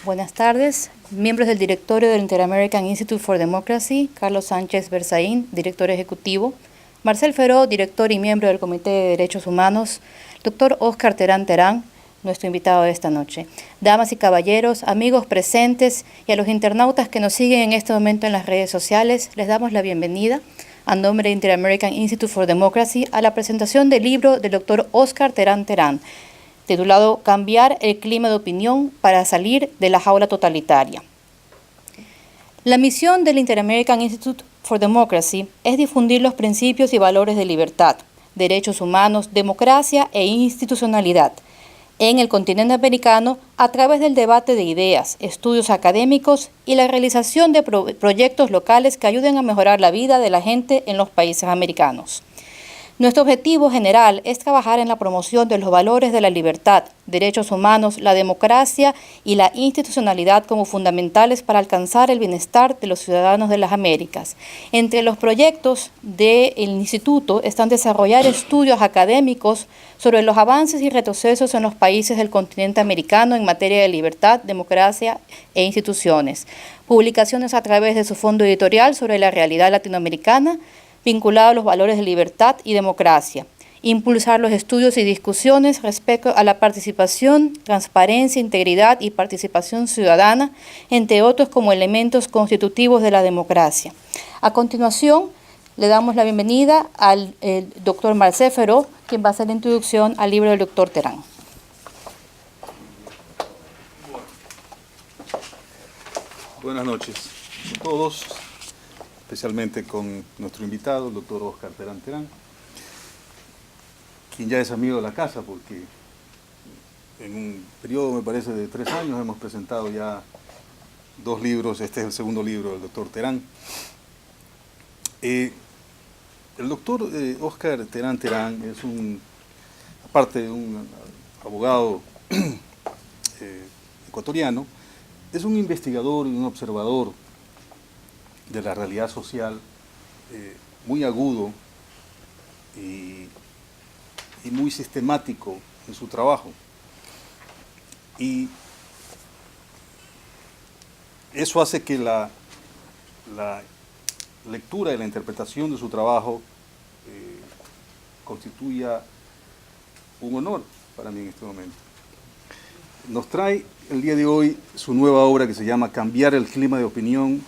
Buenas tardes, miembros del directorio del Inter-American Institute for Democracy, Carlos Sánchez Berzaín, director ejecutivo, Marcel Feró, director y miembro del Comité de Derechos Humanos, doctor Óscar Terán Terán, nuestro invitado de esta noche. Damas y caballeros, amigos presentes y a los internautas que nos siguen en este momento en las redes sociales, les damos la bienvenida a nombre de Inter-American Institute for Democracy a la presentación del libro del doctor Óscar Terán Terán, titulado Cambiar el clima de opinión para salir de la jaula totalitaria. La misión del Inter-American Institute for Democracy es difundir los principios y valores de libertad, derechos humanos, democracia e institucionalidad en el continente americano a través del debate de ideas, estudios académicos y la realización de proyectos locales que ayuden a mejorar la vida de la gente en los países americanos. Nuestro objetivo general es trabajar en la promoción de los valores de la libertad, derechos humanos, la democracia y la institucionalidad como fundamentales para alcanzar el bienestar de los ciudadanos de las Américas. Entre los proyectos del Instituto están desarrollar estudios académicos sobre los avances y retrocesos en los países del continente americano en materia de libertad, democracia e instituciones, publicaciones a través de su fondo editorial sobre la realidad latinoamericana, vinculado a los valores de libertad y democracia, impulsar los estudios y discusiones respecto a la participación, transparencia, integridad y participación ciudadana, entre otros como elementos constitutivos de la democracia. A continuación, le damos la bienvenida al doctor Marcel Feró, quien va a hacer la introducción al libro del doctor Terán. Buenas noches a todos, especialmente con nuestro invitado, el doctor Óscar Terán Terán, quien ya es amigo de la casa porque en un periodo, me parece, de 3 años hemos presentado ya 2 libros. Este es el segundo libro del doctor Terán. El doctor Óscar Terán Terán es aparte de un abogado ecuatoriano, es un investigador y un observador de la realidad social muy agudo y muy sistemático en su trabajo. Y eso hace que la lectura y la interpretación de su trabajo constituya un honor para mí en este momento. Nos trae el día de hoy su nueva obra que se llama Cambiar el clima de opinión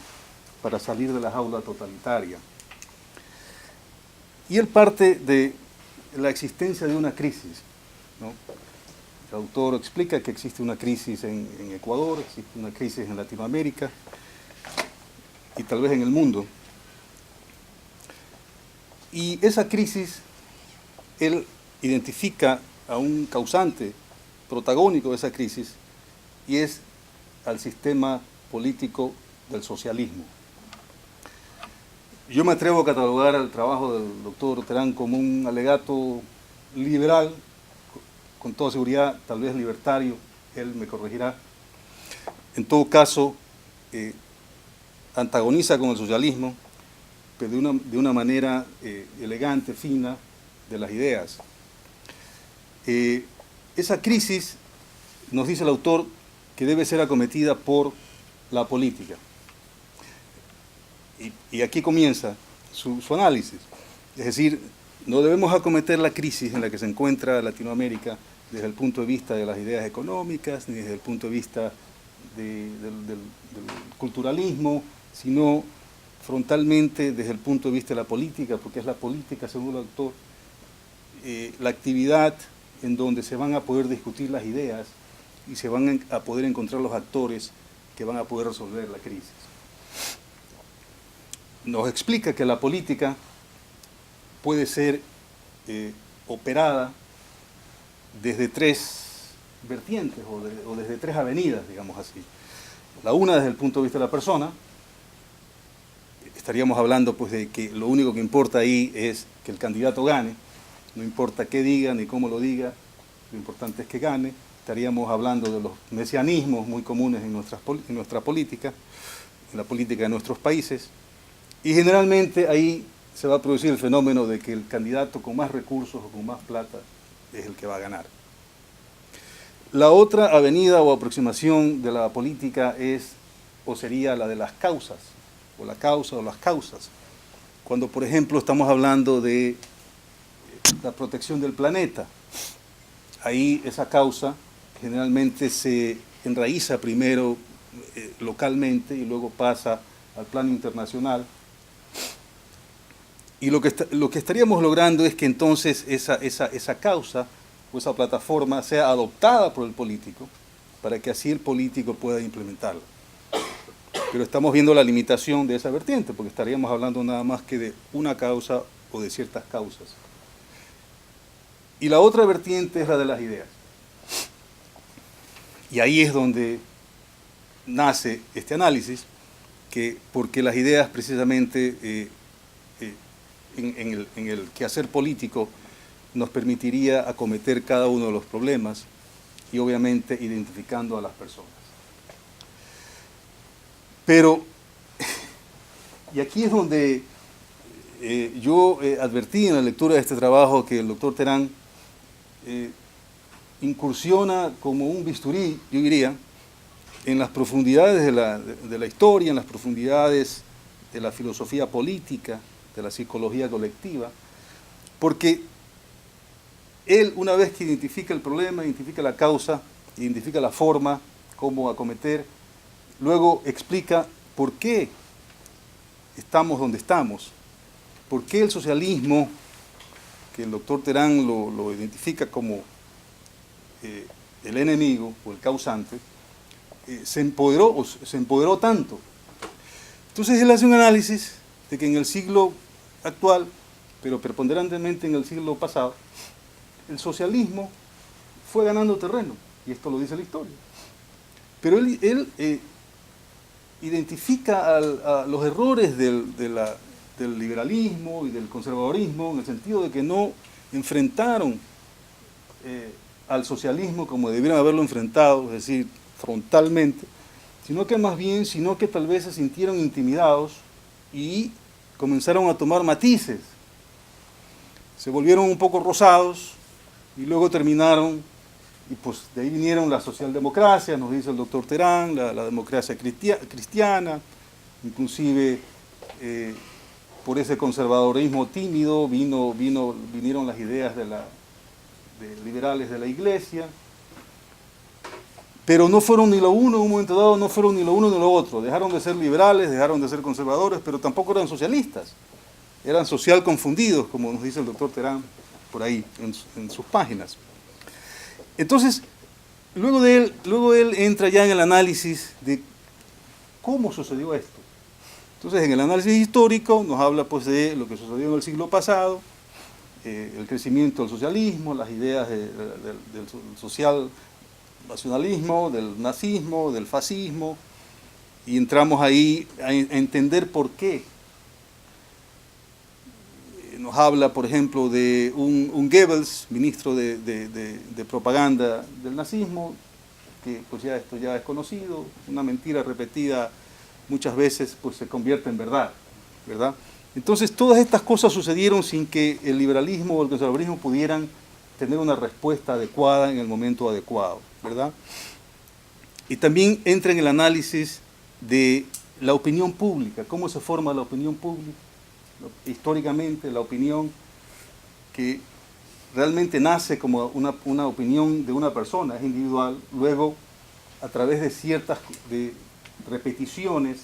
para salir de la jaula totalitaria. Y él parte de la existencia de una crisis, ¿no? El autor explica que existe una crisis en Ecuador, existe una crisis en Latinoamérica y tal vez en el mundo. Y esa crisis, él identifica a un causante protagónico de esa crisis y es al sistema político del socialismo. Yo me atrevo a catalogar el trabajo del doctor Terán como un alegato liberal, con toda seguridad, tal vez libertario, él me corregirá. En todo caso, antagoniza con el socialismo, pero de una manera elegante, fina, de las ideas. Esa crisis, nos dice el autor, que debe ser acometida por la política. Y aquí comienza su análisis. Es decir, no debemos acometer la crisis en la que se encuentra Latinoamérica desde el punto de vista de las ideas económicas, ni desde el punto de vista del culturalismo, sino frontalmente desde el punto de vista de la política, porque es la política, según el autor, la actividad en donde se van a poder discutir las ideas y se van a poder encontrar los actores que van a poder resolver la crisis. Nos explica que la política puede ser operada desde 3 vertientes o desde 3 avenidas, digamos así. La una desde el punto de vista de la persona. Estaríamos hablando pues de que lo único que importa ahí es que el candidato gane, no importa qué diga ni cómo lo diga, lo importante es que gane. Estaríamos hablando de los mesianismos muy comunes en nuestra política, en la política de nuestros países. Y generalmente ahí se va a producir el fenómeno de que el candidato con más recursos o con más plata es el que va a ganar. La otra avenida o aproximación de la política es, o sería la de las causas, o la causa o las causas. Cuando, por ejemplo, estamos hablando de la protección del planeta, ahí esa causa generalmente se enraiza primero localmente y luego pasa al plano internacional. Y lo que estaríamos logrando es que entonces esa causa o esa plataforma sea adoptada por el político para que así el político pueda implementarla. Pero estamos viendo la limitación de esa vertiente, porque estaríamos hablando nada más que de una causa o de ciertas causas. Y la otra vertiente es la de las ideas. Y ahí es donde nace este análisis, porque las ideas precisamente en el quehacer político nos permitiría acometer cada uno de los problemas y obviamente identificando a las personas. Pero, y aquí es donde yo advertí en la lectura de este trabajo que el doctor Terán incursiona como un bisturí, yo diría, en las profundidades de la historia, en las profundidades de la filosofía política, de la psicología colectiva, porque él, una vez que identifica el problema, identifica la causa, identifica la forma, cómo acometer, luego explica por qué estamos donde estamos, por qué el socialismo, que el doctor Terán lo identifica como el enemigo o el causante, se empoderó tanto. Entonces él hace un análisis de que en el siglo actual, pero preponderantemente en el siglo pasado, el socialismo fue ganando terreno, y esto lo dice la historia. Pero él identifica a los errores del liberalismo y del conservadorismo en el sentido de que no enfrentaron al socialismo como debieran haberlo enfrentado, es decir, frontalmente, sino que tal vez se sintieron intimidados y comenzaron a tomar matices. Se volvieron un poco rosados y luego terminaron, y pues de ahí vinieron la socialdemocracia, nos dice el doctor Terán, la democracia cristiana, inclusive por ese conservadorismo tímido vinieron las ideas de liberales de la iglesia, pero no fueron ni lo uno, en un momento dado no fueron ni lo uno ni lo otro, dejaron de ser liberales, dejaron de ser conservadores, pero tampoco eran socialistas, eran social confundidos, como nos dice el doctor Terán por ahí en sus páginas. Entonces, luego él entra ya en el análisis de cómo sucedió esto. Entonces, en el análisis histórico nos habla pues de lo que sucedió en el siglo pasado, el crecimiento del socialismo, las ideas del social nacionalismo, del nazismo, del fascismo, y entramos ahí a entender por qué. Nos habla, por ejemplo, de un Goebbels, ministro de propaganda del nazismo, que pues esto ya es conocido, una mentira repetida muchas veces pues se convierte en verdad, ¿verdad? Entonces todas estas cosas sucedieron sin que el liberalismo o el conservadurismo pudieran tener una respuesta adecuada en el momento adecuado, ¿verdad? Y también entra en el análisis de la opinión pública, cómo se forma la opinión pública. Históricamente la opinión que realmente nace como una opinión de una persona, es individual, luego a través de ciertas repeticiones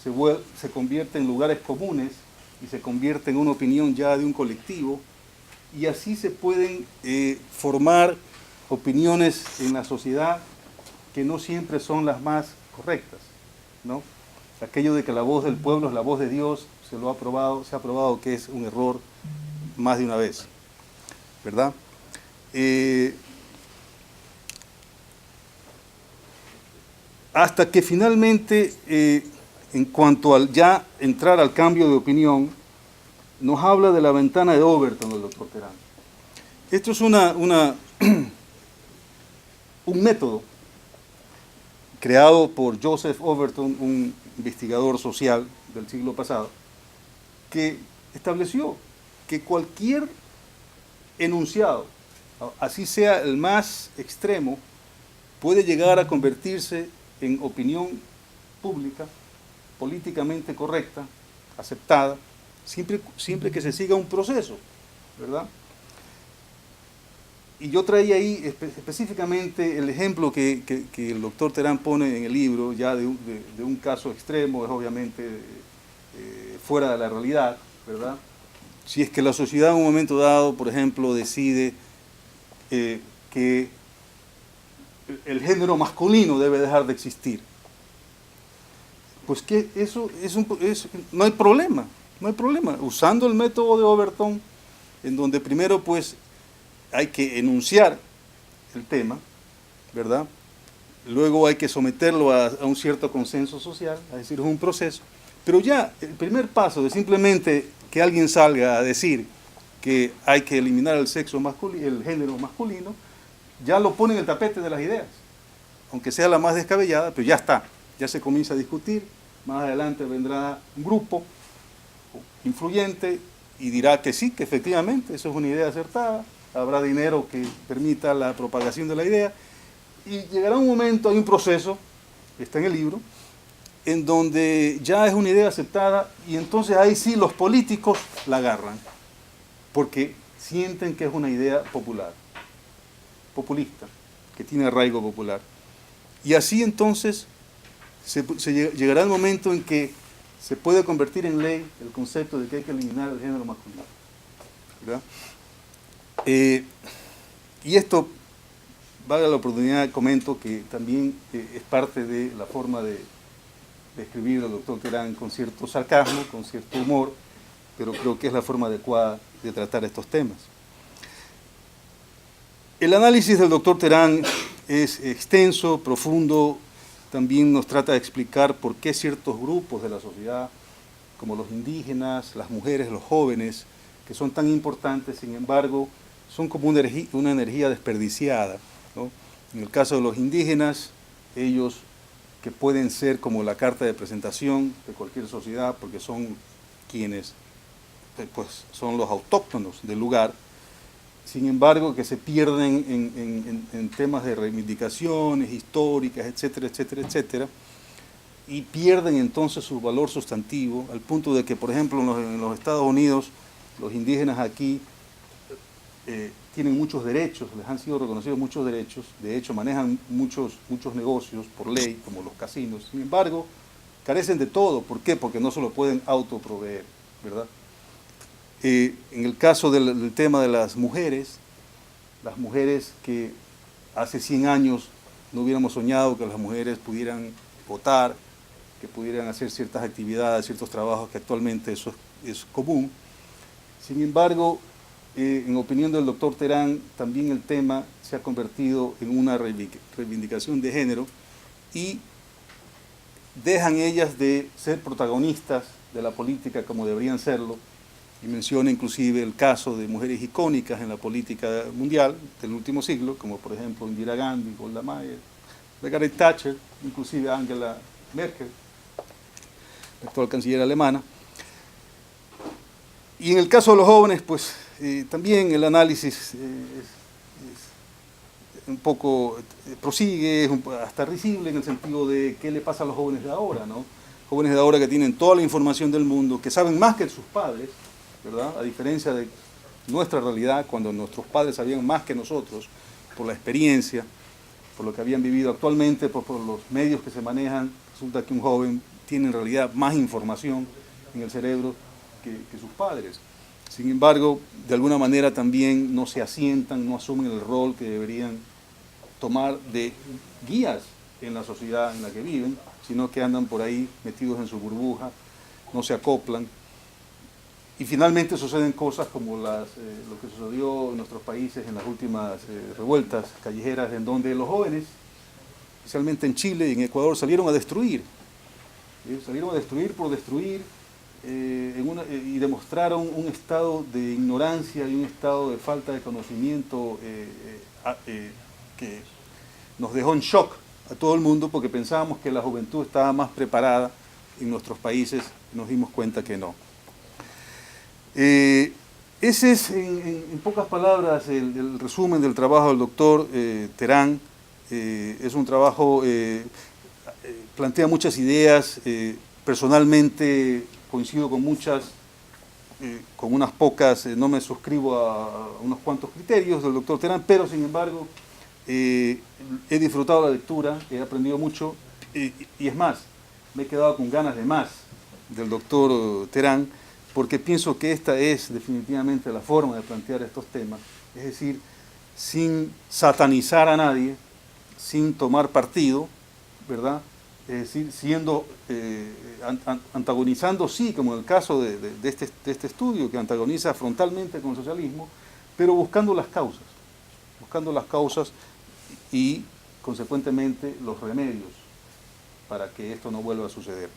se convierte en lugares comunes y se convierte en una opinión ya de un colectivo, y así se pueden formar opiniones en la sociedad que no siempre son las más correctas, ¿no? Aquello de que la voz del pueblo es la voz de Dios, se ha probado que es un error más de una vez, ¿verdad? Hasta que finalmente, en cuanto al ya entrar al cambio de opinión, nos habla de la ventana de Overton, el doctor Terán. Esto es un método creado por Joseph Overton, un investigador social del siglo pasado, que estableció que cualquier enunciado, así sea el más extremo, puede llegar a convertirse en opinión pública, políticamente correcta, aceptada, siempre que se siga un proceso, ¿verdad? Y yo traía ahí específicamente el ejemplo que el doctor Terán pone en el libro, ya de un caso extremo, es obviamente fuera de la realidad, ¿verdad? Si es que la sociedad en un momento dado, por ejemplo, decide que el género masculino debe dejar de existir, pues que eso no hay problema, usando el método de Overton, en donde primero pues hay que enunciar el tema, ¿verdad? Luego hay que someterlo a un cierto consenso social, es decir, es un proceso, pero ya el primer paso de simplemente que alguien salga a decir que hay que eliminar el sexo masculino, el género masculino, ya lo pone en el tapete de las ideas, aunque sea la más descabellada, pero ya está, ya se comienza a discutir, más adelante vendrá un grupo influyente y dirá que sí, que efectivamente eso es una idea acertada, habrá dinero que permita la propagación de la idea, y llegará un momento, hay un proceso, está en el libro, en donde ya es una idea aceptada, y entonces ahí sí los políticos la agarran, porque sienten que es una idea popular, populista, que tiene arraigo popular. Y así entonces llegará el momento en que se puede convertir en ley el concepto de que hay que eliminar el género masculino, ¿verdad? Y esto, valga la oportunidad, comento que también es parte de la forma de escribir del doctor Terán, con cierto sarcasmo, con cierto humor, pero creo que es la forma adecuada de tratar estos temas. El análisis del doctor Terán es extenso, profundo, también nos trata de explicar por qué ciertos grupos de la sociedad, como los indígenas, las mujeres, los jóvenes, que son tan importantes, sin embargo, son como una energía desperdiciada, ¿no? En el caso de los indígenas, ellos que pueden ser como la carta de presentación de cualquier sociedad, porque son quienes pues, son los autóctonos del lugar, sin embargo que se pierden en temas de reivindicaciones históricas, etcétera, etcétera, etcétera, y pierden entonces su valor sustantivo, al punto de que, por ejemplo, en los Estados Unidos, los indígenas aquí tienen muchos derechos, les han sido reconocidos muchos derechos, de hecho manejan muchos negocios por ley, como los casinos, sin embargo, carecen de todo. ¿Por qué? Porque no se lo pueden autoproveer, ¿verdad? En el caso del tema de las mujeres que hace 100 años no hubiéramos soñado que las mujeres pudieran votar, que pudieran hacer ciertas actividades, ciertos trabajos que actualmente eso es común. Sin embargo, en opinión del doctor Terán, también el tema se ha convertido en una reivindicación de género y dejan ellas de ser protagonistas de la política como deberían serlo, y menciona inclusive el caso de mujeres icónicas en la política mundial del último siglo, como por ejemplo Indira Gandhi, Golda Meir, Margaret Thatcher, inclusive Angela Merkel, la actual canciller alemana. Y en el caso de los jóvenes, pues también el análisis un poco prosigue, es hasta risible en el sentido de qué le pasa a los jóvenes de ahora, ¿no? Jóvenes de ahora que tienen toda la información del mundo, que saben más que sus padres, ¿verdad? A diferencia de nuestra realidad, cuando nuestros padres sabían más que nosotros, por la experiencia, por lo que habían vivido actualmente, por los medios que se manejan, resulta que un joven tiene en realidad más información en el cerebro que sus padres. Sin embargo, de alguna manera también no se asientan, no asumen el rol que deberían tomar de guías en la sociedad en la que viven, sino que andan por ahí metidos en su burbuja, no se acoplan. Y finalmente suceden cosas como lo que sucedió en nuestros países en las últimas revueltas callejeras, en donde los jóvenes, especialmente en Chile y en Ecuador, salieron a destruir por destruir, y demostraron un estado de ignorancia y un estado de falta de conocimiento que nos dejó en shock a todo el mundo, porque pensábamos que la juventud estaba más preparada en nuestros países, y nos dimos cuenta que no. Ese es, en pocas palabras, el resumen del trabajo del doctor Terán. Es un trabajo, plantea muchas ideas, personalmente coincido con muchas, con unas pocas, no me suscribo a unos cuantos criterios del doctor Terán, pero sin embargo he disfrutado la lectura, he aprendido mucho y es más, me he quedado con ganas de más del doctor Terán, porque pienso que esta es definitivamente la forma de plantear estos temas, es decir, sin satanizar a nadie, sin tomar partido, ¿verdad? Es decir, siendo, antagonizando, sí, como en el caso de este estudio, que antagoniza frontalmente con el socialismo, pero buscando las causas y, consecuentemente, los remedios para que esto no vuelva a suceder.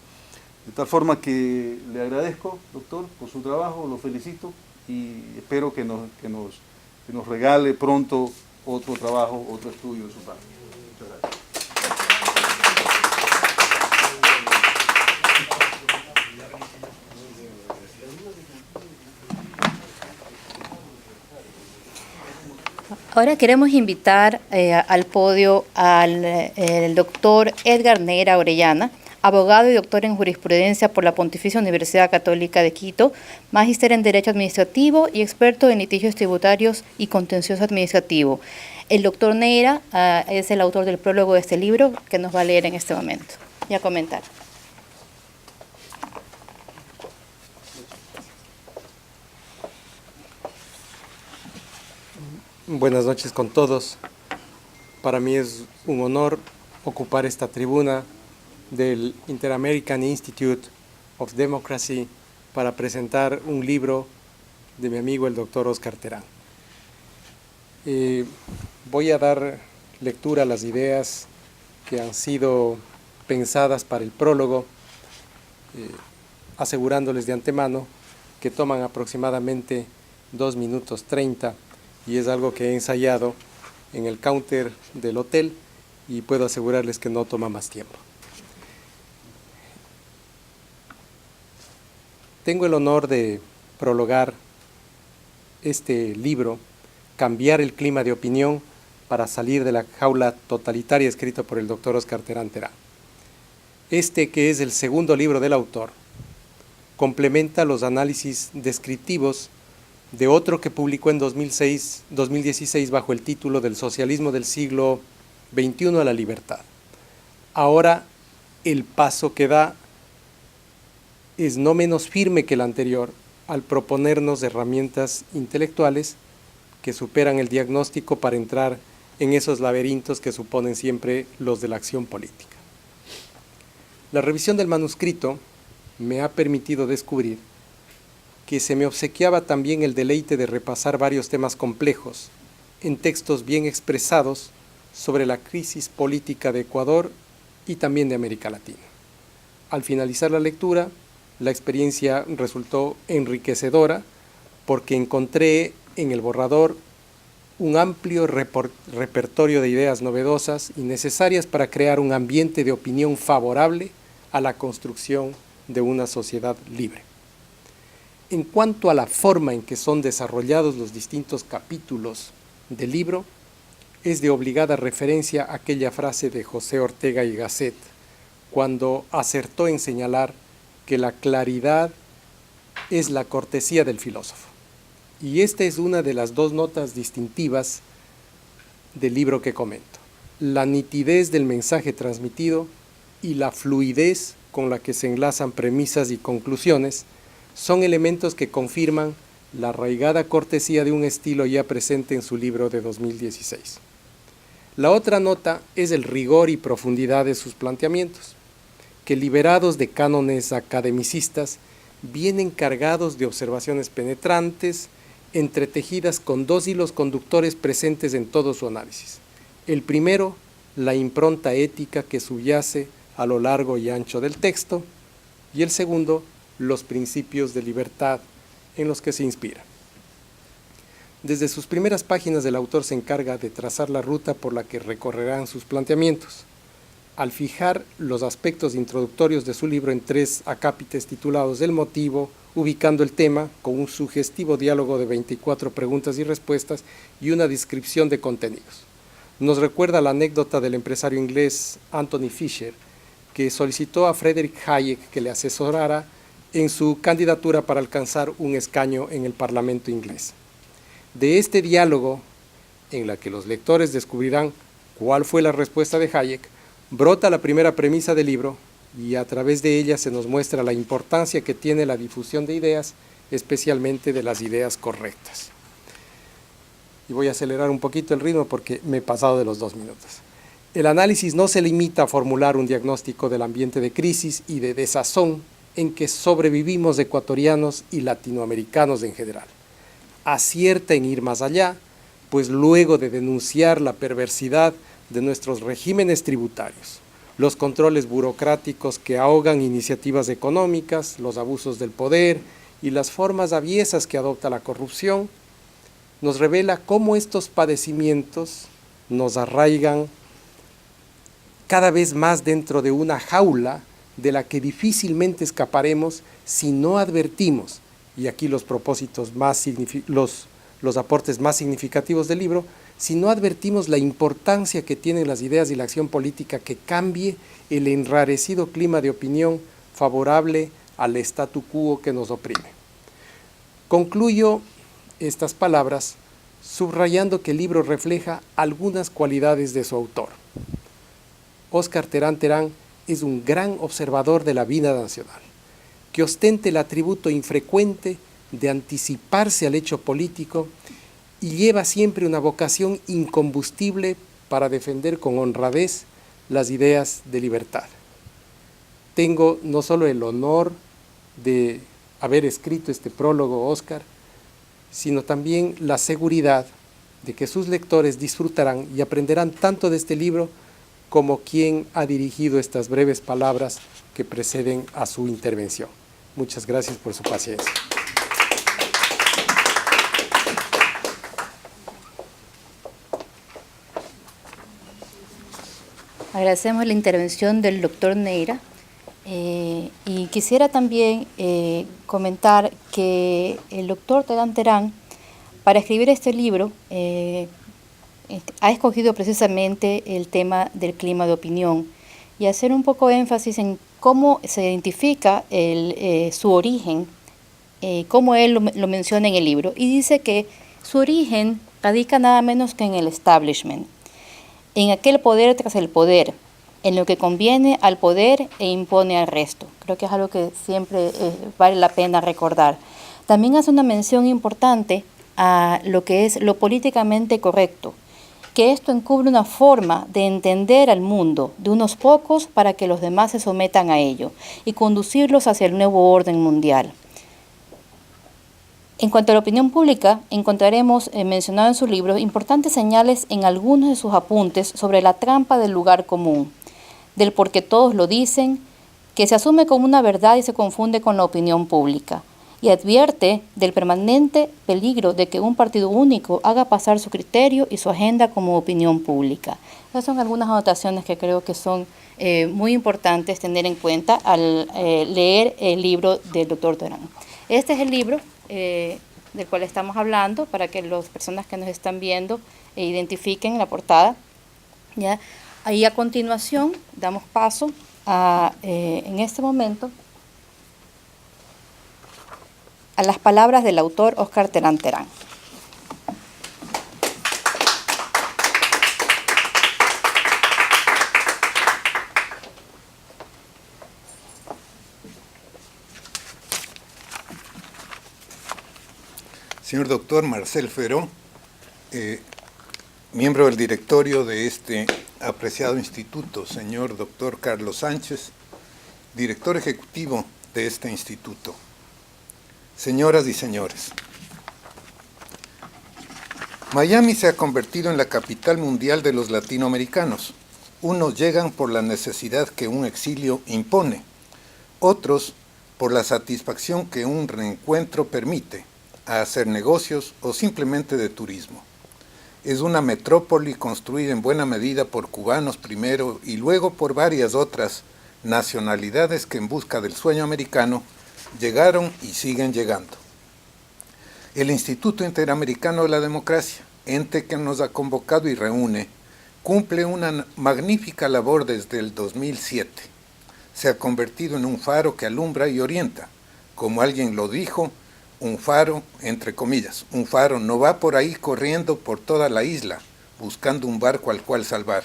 De tal forma que le agradezco, doctor, por su trabajo, lo felicito y espero que nos regale pronto otro trabajo, otro estudio de su parte. Muchas gracias. Ahora queremos invitar al podio al doctor Edgar Neira Orellana, abogado y doctor en jurisprudencia por la Pontificia Universidad Católica de Quito, magíster en Derecho Administrativo y experto en litigios tributarios y contencioso administrativo. El doctor Neira es el autor del prólogo de este libro que nos va a leer en este momento y a comentar. Buenas noches con todos. Para mí es un honor ocupar esta tribuna del Inter-American Institute of Democracy para presentar un libro de mi amigo el doctor Óscar Terán. Voy a dar lectura a las ideas que han sido pensadas para el prólogo, asegurándoles de antemano que toman aproximadamente 2 minutos 30 y es algo que he ensayado en el counter del hotel y puedo asegurarles que no toma más tiempo. Tengo el honor de prologar este libro, Cambiar el clima de opinión para salir de la jaula totalitaria, escrito por el doctor Óscar Terán Terán. Este, que es el segundo libro del autor, complementa los análisis descriptivos de otro que publicó en 2016 bajo el título del Socialismo del siglo XXI a la libertad. Ahora el paso que da es no menos firme que el anterior al proponernos herramientas intelectuales que superan el diagnóstico para entrar en esos laberintos que suponen siempre los de la acción política. La revisión del manuscrito me ha permitido descubrir que se me obsequiaba también el deleite de repasar varios temas complejos en textos bien expresados sobre la crisis política de Ecuador y también de América Latina. Al finalizar la lectura, la experiencia resultó enriquecedora porque encontré en el borrador un amplio repertorio de ideas novedosas y necesarias para crear un ambiente de opinión favorable a la construcción de una sociedad libre. En cuanto a la forma en que son desarrollados los distintos capítulos del libro, es de obligada referencia aquella frase de José Ortega y Gasset, cuando acertó en señalar que la claridad es la cortesía del filósofo. Y esta es una de las 2 notas distintivas del libro que comento: la nitidez del mensaje transmitido y la fluidez con la que se enlazan premisas y conclusiones son elementos que confirman la arraigada cortesía de un estilo ya presente en su libro de 2016. La otra nota es el rigor y profundidad de sus planteamientos, que liberados de cánones academicistas, vienen cargados de observaciones penetrantes, entretejidas con 2 hilos conductores presentes en todo su análisis. El primero, la impronta ética que subyace a lo largo y ancho del texto, y el segundo, los principios de libertad en los que se inspira. Desde sus primeras páginas el autor se encarga de trazar la ruta por la que recorrerán sus planteamientos. Al fijar los aspectos introductorios de su libro en 3 acápites titulados El motivo, ubicando el tema con un sugestivo diálogo de 24 preguntas y respuestas y una descripción de contenidos. nos recuerda la anécdota del empresario inglés Anthony Fisher, que solicitó a Friedrich Hayek que le asesorara en su candidatura para alcanzar un escaño en el Parlamento inglés. De este diálogo, en la que los lectores descubrirán cuál fue la respuesta de Hayek, brota la primera premisa del libro y a través de ella se nos muestra la importancia que tiene la difusión de ideas, especialmente de las ideas correctas. Y voy a acelerar un poquito el ritmo porque me he pasado de los 2 minutos. El análisis no se limita a formular un diagnóstico del ambiente de crisis y de desazón en que sobrevivimos ecuatorianos y latinoamericanos en general. Acierta en ir más allá, pues luego de denunciar la perversidad de nuestros regímenes tributarios, los controles burocráticos que ahogan iniciativas económicas, los abusos del poder y las formas aviesas que adopta la corrupción, nos revela cómo estos padecimientos nos arraigan cada vez más dentro de una jaula de la que difícilmente escaparemos si no advertimos, y aquí los propósitos los aportes más significativos del libro, si no advertimos la importancia que tienen las ideas y la acción política que cambie el enrarecido clima de opinión favorable al statu quo que nos oprime. Concluyo estas palabras subrayando que el libro refleja algunas cualidades de su autor. Óscar Terán Terán es un gran observador de la vida nacional, que ostenta el atributo infrecuente de anticiparse al hecho político y lleva siempre una vocación incombustible para defender con honradez las ideas de libertad. Tengo no solo el honor de haber escrito este prólogo, Óscar, sino también la seguridad de que sus lectores disfrutarán y aprenderán tanto de este libro como quien ha dirigido estas breves palabras que preceden a su intervención. Muchas gracias por su paciencia. Agradecemos la intervención del doctor Neira y quisiera también comentar que el doctor Terán Terán, para escribir este libro, ha escogido precisamente el tema del clima de opinión y hacer un poco énfasis en cómo se identifica su origen, cómo él lo menciona en el libro, y dice que su origen radica nada menos que en el establishment, en aquel poder tras el poder, en lo que conviene al poder e impone al resto. Creo que es algo que siempre vale la pena recordar. También hace una mención importante a lo que es lo políticamente correcto, que esto encubre una forma de entender al mundo de unos pocos para que los demás se sometan a ello y conducirlos hacia el nuevo orden mundial. En cuanto a la opinión pública, encontraremos mencionado en su libro importantes señales en algunos de sus apuntes sobre la trampa del lugar común, del por qué todos lo dicen, que se asume como una verdad y se confunde con la opinión pública, y advierte del permanente peligro de que un partido único haga pasar su criterio y su agenda como opinión pública. Esas son algunas anotaciones que creo que son muy importantes tener en cuenta al leer el libro del doctor Terán. Este es el libro del cual estamos hablando, para que las personas que nos están viendo identifiquen la portada, ¿ya? Ahí a continuación damos paso a, en este momento, a las palabras del autor Óscar Terán Terán. Señor doctor Marcel Feró, miembro del directorio de este apreciado instituto, señor doctor Carlos Sánchez, director ejecutivo de este instituto, señoras y señores. Miami se ha convertido en la capital mundial de los latinoamericanos. Unos llegan por la necesidad que un exilio impone, otros por la satisfacción que un reencuentro permite, a hacer negocios o simplemente de turismo. Es una metrópoli construida en buena medida por cubanos primero y luego por varias otras nacionalidades que en busca del sueño americano llegaron y siguen llegando. El Instituto Interamericano de la Democracia, ente que nos ha convocado y reúne, cumple una magnífica labor desde el 2007. Se ha convertido en un faro que alumbra y orienta. Como alguien lo dijo, un faro, entre comillas, un faro no va por ahí corriendo por toda la isla, buscando un barco al cual salvar.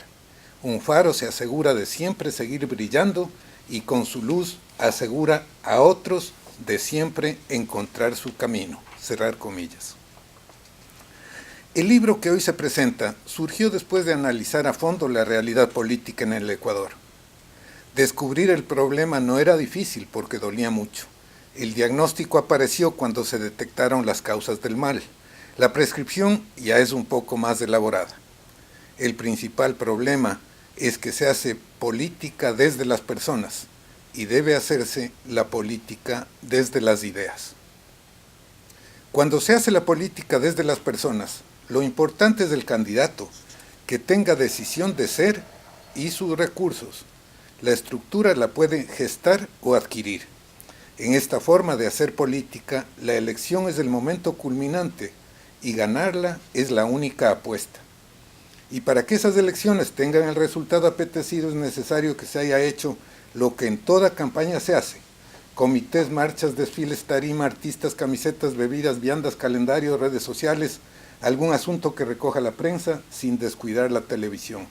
Un faro se asegura de siempre seguir brillando y con su luz asegura a otros de siempre encontrar su camino. Cerrar comillas. El libro que hoy se presenta surgió después de analizar a fondo la realidad política en el Ecuador. Descubrir el problema no era difícil porque dolía mucho. El diagnóstico apareció cuando se detectaron las causas del mal. La prescripción ya es un poco más elaborada. El principal problema es que se hace política desde las personas y debe hacerse la política desde las ideas. Cuando se hace la política desde las personas, lo importante es el candidato, que tenga decisión de ser y sus recursos. La estructura la puede gestar o adquirir. En esta forma de hacer política, la elección es el momento culminante y ganarla es la única apuesta. Y para que esas elecciones tengan el resultado apetecido es necesario que se haya hecho lo que en toda campaña se hace: comités, marchas, desfiles, tarima, artistas, camisetas, bebidas, viandas, calendario, redes sociales, algún asunto que recoja la prensa sin descuidar la televisión.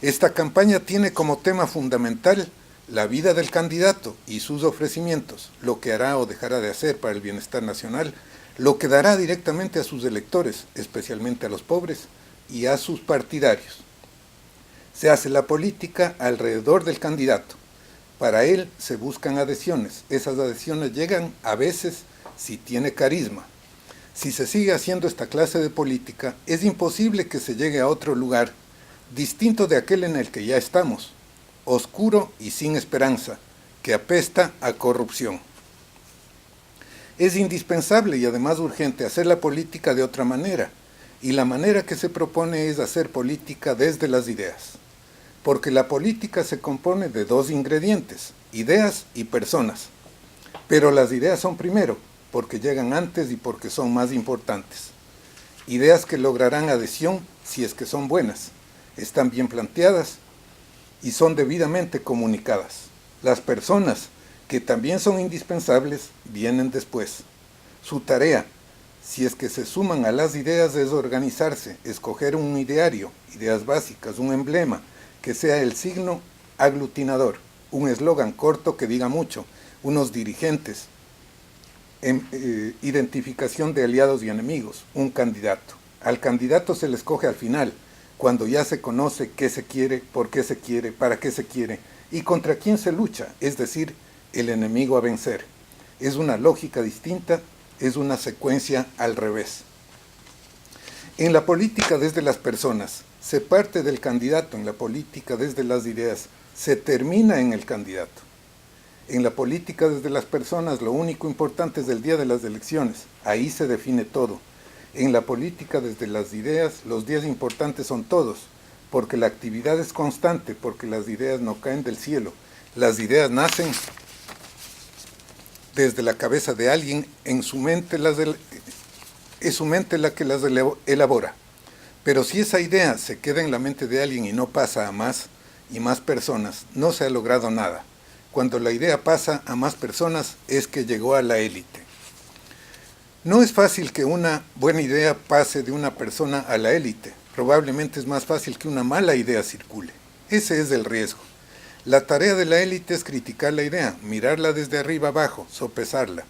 Esta campaña tiene como tema fundamental la vida del candidato y sus ofrecimientos, lo que hará o dejará de hacer para el bienestar nacional, lo que dará directamente a sus electores, especialmente a los pobres, y a sus partidarios. Se hace la política alrededor del candidato. Para él se buscan adhesiones. Esas adhesiones llegan a veces si tiene carisma. Si se sigue haciendo esta clase de política, es imposible que se llegue a otro lugar, distinto de aquel en el que ya estamos, oscuro y sin esperanza, que apesta a corrupción. Es indispensable y además urgente hacer la política de otra manera, y la manera que se propone es hacer política desde las ideas, porque la política se compone de dos ingredientes: ideas y personas, pero las ideas son primero, porque llegan antes y porque son más importantes. Ideas que lograrán adhesión si es que son buenas, están bien planteadas y son debidamente comunicadas. Las personas, que también son indispensables, vienen después. Su tarea, si es que se suman a las ideas, es organizarse, escoger un ideario, ideas básicas, un emblema, que sea el signo aglutinador, un eslogan corto que diga mucho, unos dirigentes, identificación de aliados y enemigos, un candidato. Al candidato se le escoge al final, cuando ya se conoce qué se quiere, por qué se quiere, para qué se quiere y contra quién se lucha, es decir, el enemigo a vencer. Es una lógica distinta, es una secuencia al revés. En la política desde las personas, se parte del candidato; en la política desde las ideas, se termina en el candidato. En la política desde las personas, lo único importante es el día de las elecciones, ahí se define todo. En la política desde las ideas, los días importantes son todos, porque la actividad es constante, porque las ideas no caen del cielo. Las ideas nacen desde la cabeza de alguien, en su mente es su mente la que las elabora. Pero si esa idea se queda en la mente de alguien y no pasa a más y más personas, no se ha logrado nada. Cuando la idea pasa a más personas es que llegó a la élite. No es fácil que una buena idea pase de una persona a la élite. Probablemente es más fácil que una mala idea circule. Ese es el riesgo. La tarea de la élite es criticar la idea, mirarla desde arriba abajo, sopesarla.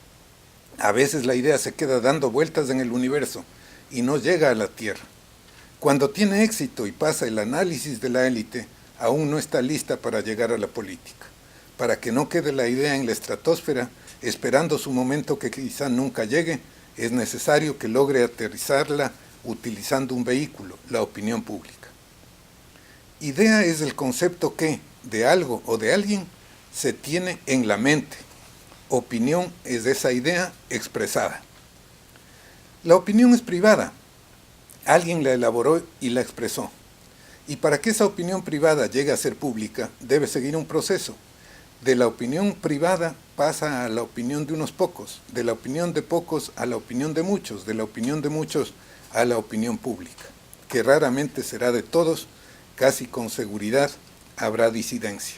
A veces la idea se queda dando vueltas en el universo y no llega a la Tierra. Cuando tiene éxito y pasa el análisis de la élite, aún no está lista para llegar a la política. Para que no quede la idea en la estratosfera, esperando su momento que quizá nunca llegue, es necesario que logre aterrizarla utilizando un vehículo, la opinión pública. Idea es el concepto que, de algo o de alguien, se tiene en la mente. Opinión es esa idea expresada. La opinión es privada. Alguien la elaboró y la expresó. Y para que esa opinión privada llegue a ser pública, debe seguir un proceso. De la opinión privada pasa a la opinión de unos pocos, de la opinión de pocos a la opinión de muchos, de la opinión de muchos a la opinión pública, que raramente será de todos casi con seguridad, habrá disidencia.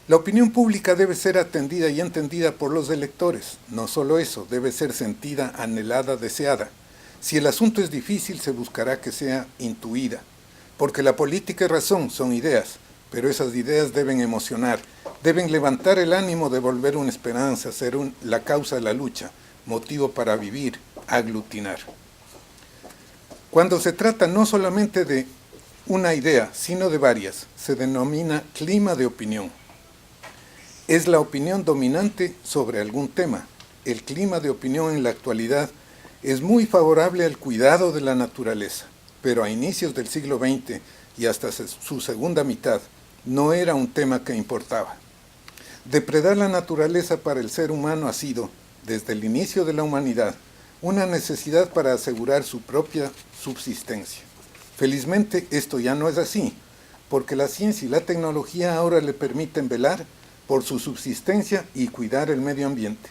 La opinión pública debe ser atendida y entendida por los electores. No solo eso, debe ser sentida, anhelada, deseada. Si el asunto es difícil, se buscará que sea intuida, porque la política y razón son ideas, pero esas ideas deben emocionar, deben levantar el ánimo, devolver una esperanza, ser la causa de la lucha, motivo para vivir, aglutinar. Cuando se trata no solamente de una idea, sino de varias, se denomina clima de opinión. Es la opinión dominante sobre algún tema. El clima de opinión en la actualidad es muy favorable al cuidado de la naturaleza, pero a inicios del siglo XX y hasta su segunda mitad no era un tema que importaba. Depredar la naturaleza para el ser humano ha sido, desde el inicio de la humanidad, una necesidad para asegurar su propia subsistencia. Felizmente esto ya no es así, porque la ciencia y la tecnología ahora le permiten velar por su subsistencia y cuidar el medio ambiente.